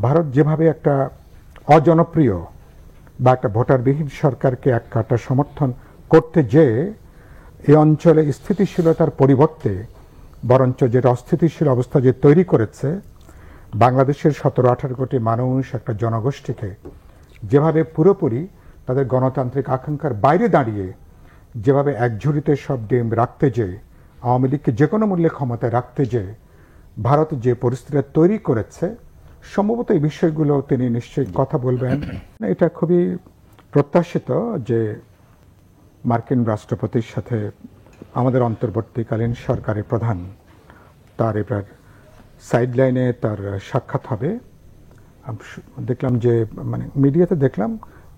ভারত যেভাবে একটা অজনপ্রিয় বা একটা ভোটারবিহীন সরকারকে এক কাটা সমর্থন করতে যেয়ে এই অঞ্চলে স্থিতিশীলতার পরিবর্তে বরঞ্চ যেটা অস্থিতিশীল অবস্থা যে তৈরি করেছে, বাংলাদেশের 17-18 কোটি মানুষ একটা জনগোষ্ঠীকে যেভাবে পুরোপুরি তাদের গণতান্ত্রিক আকাঙ্ক্ষার বাইরে দাঁড়িয়ে যেভাবে একঝুড়িতে সব ডিম রাখতে যেয়ে আওয়ামী লীগকে যে কোনো মূল্যে ক্ষমতায় রাখতে যেয়ে ভারত যে পরিস্থিতি তৈরি করেছে, সম্ভবত এই বিষয়গুলো তিনি নিশ্চয়ই কথা বলবেন। এটা খুবই প্রত্যাশিত যে মার্কিন রাষ্ট্রপতির সাথে আমাদের অন্তর্বর্তীকালীন সরকারের প্রধান তার এবার সাইডলাইনে তার সাক্ষাৎ হবে। দেখলাম যে মানে মিডিয়াতে দেখলাম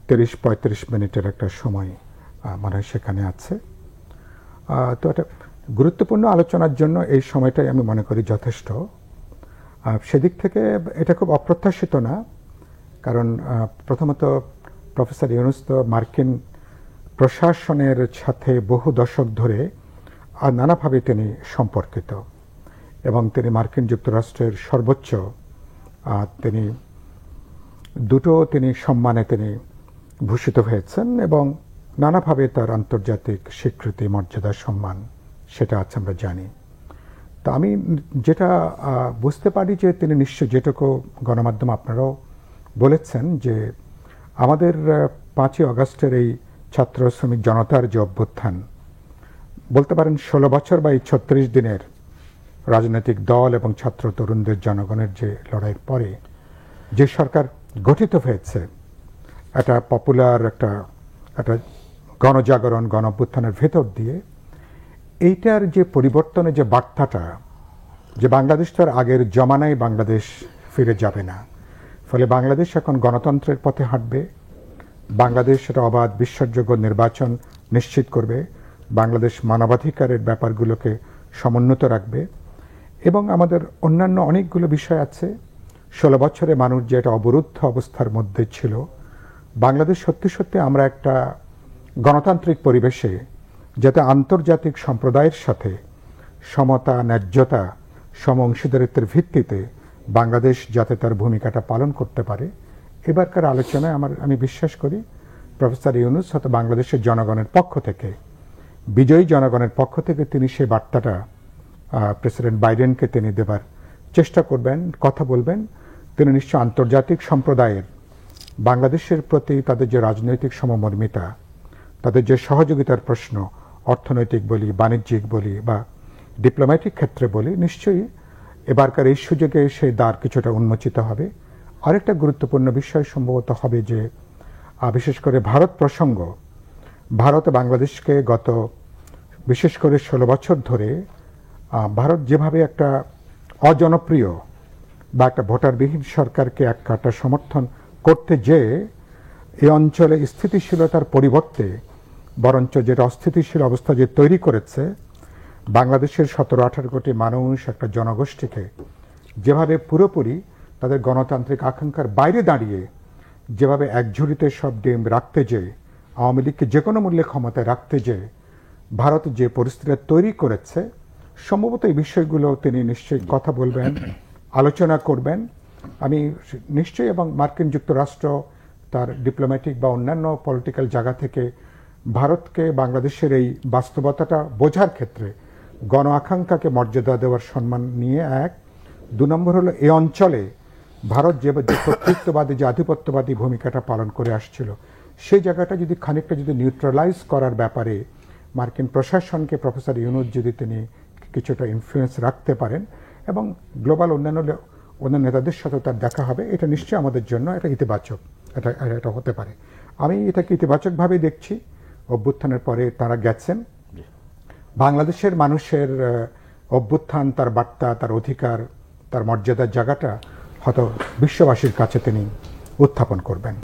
30-35 মিনিটের একটা সময় মনে হয় সেখানে আছে। তো একটা গুরুত্বপূর্ণ আলোচনার জন্য এই সময়টাই আমি মনে করি যথেষ্ট। সেদিক থেকে এটা খুব অপ্রত্যাশিত না, কারণ প্রথমত প্রফেসর ইউনূস তো মার্কিন প্রশাসনের সাথে বহু দশক ধরে আর নানাভাবে তিনি সম্পর্কিত এবং তিনি মার্কিন যুক্তরাষ্ট্রের সর্বোচ্চ তিনি দুটো তিনি সম্মানে তিনি ভূষিত হয়েছেন এবং নানাভাবে তার আন্তর্জাতিক স্বীকৃতি, মর্যাদা, সম্মান সেটা আছে আমরা জানি। তা আমি যেটা বুঝতে পারি যে তিনি নিশ্চয়, যেটুকু গণমাধ্যম আপনারাও বলেছেন, যে আমাদের 5ই আগস্টের এই ছাত্র শ্রমিক জনতার যে অভ্যুত্থান, বলতে পারেন 16 বছর বা এই 36 দিনের রাজনৈতিক দল এবং ছাত্র তরুণদের জনগণের যে লড়াইয়ের পরে যে সরকার গঠিত হয়েছে, একটা পপুলার একটা গণজাগরণ, গণ অভ্যুত্থানের ভেতর দিয়ে এইটার যে পরিবর্তনের যে বার্তাটা, যে বাংলাদেশ তার আগের জমানায় বাংলাদেশ ফিরে যাবে না, ফলে বাংলাদেশ এখন গণতন্ত্রের পথে হাঁটবে, বাংলাদেশ সেটা অবাধ বিশ্বাসযোগ্য নির্বাচন নিশ্চিত করবে, বাংলাদেশ মানবাধিকারের ব্যাপারগুলোকে সমুন্নত রাখবে এবং আমাদের অন্যান্য অনেকগুলো বিষয় আছে। 16 বছরে মানুষ যে একটা অবরুদ্ধ অবস্থার মধ্যে ছিল, বাংলাদেশ সত্যি সত্যি আমরা একটা গণতান্ত্রিক পরিবেশে যাতে আন্তর্জাতিক সম্প্রদায়ের সাথে সমতা, ন্যায্যতা, সম অংশীদারিত্বের ভিত্তিতে বাংলাদেশ যাতে তার ভূমিকাটা পালন করতে পারে, এবারকার আলোচনায় আমি বিশ্বাস করি প্রফেসর ইউনূস হয়তো বাংলাদেশের জনগণের পক্ষ থেকে, বিজয়ী জনগণের পক্ষ থেকে তিনি সেই বার্তাটা প্রেসিডেন্ট বাইডেনকে তিনি দেবার চেষ্টা করবেন, কথা বলবেন। তিনি নিশ্চয় আন্তর্জাতিক সম্প্রদায়ের বাংলাদেশের প্রতি তাদের যে রাজনৈতিক সমমর্মিতা, তাদের যে সহযোগিতার প্রশ্ন, অর্থনৈতিক বলি, বাণিজ্যিক বলি বা ডিপ্লোম্যাটিক ক্ষেত্রে বলি, নিশ্চয়ই এবারকার এই সুযোগে সেই দ্বার কিছুটা উন্মোচিত হবে। আরেকটা গুরুত্বপূর্ণ বিষয় সম্ভবত হবে যে বিশেষ করে ভারত প্রসঙ্গ, ভারত বাংলাদেশকে গত বিশেষ করে 16 বছর ধরে ভারত যেভাবে একটা অজনপ্রিয় বা একটা ভোটারবিহীন সরকারকে এক কাটা সমর্থন করতে যেয়ে এই অঞ্চলে স্থিতিশীলতার পরিবর্তে বরঞ্চ যেটা অস্থিতিশীল অবস্থা যে তৈরি করেছে, বাংলাদেশের 17-18 কোটি মানুষ একটা জনগোষ্ঠীকে যেভাবে পুরোপুরি তাদের গণতান্ত্রিক আকাঙ্ক্ষার বাইরে দাঁড়িয়ে যেভাবে একঝুড়িতে সব ডিম রাখতে যেয়ে আওয়ামী লীগকে যে কোনো মূল্যে ক্ষমতায় রাখতে যেয়ে ভারত যে পরিস্থিতি তৈরি করেছে, সম্ভবত এই বিষয়গুলো তিনি নিশ্চয়ই কথা বলবেন, আলোচনা করবেন। আমি নিশ্চয়ই, এবং মার্কিন যুক্তরাষ্ট্র তার ডিপ্লোম্যাটিক বা অন্যান্য পলিটিক্যাল জায়গা থেকে ভারতকে বাংলাদেশের এই বাস্তবতাটা বোঝার ক্ষেত্রে গণ আকাঙ্ক্ষাকে মর্যাদা দেওয়ার সম্মান নিয়ে 2 নম্বর হলো এই অঞ্চলে ভারত যে কর্তৃত্ববাদী, যে আধিপত্যবাদী ভূমিকাটা পালন করে আসছিল, সেই জায়গাটা যদি খানিকটা যদি নিউট্রালাইজ করার ব্যাপারে মার্কিন প্রশাসনকে প্রফেসর ইউনূস যদি তিনি কিছুটা ইনফ্লুয়েন্স রাখতে পারেন এবং গ্লোবাল অন্যান্য নেতাদের সাথেও তার দেখা হবে, এটা নিশ্চয়ই আমাদের জন্য এটা ইতিবাচক, এটা হতে পারে। আমি এটাকে ইতিবাচকভাবে দেখছি। অভ্যুত্থানের পরে তারা গেছেন, বাংলাদেশের মানুষের অভ্যুত্থান, তার বার্তা, তার অধিকার, তার মর্যাদার জায়গাটা হয়তো বিশ্ববাসীর কাছে তিনি উত্থাপন করবেন।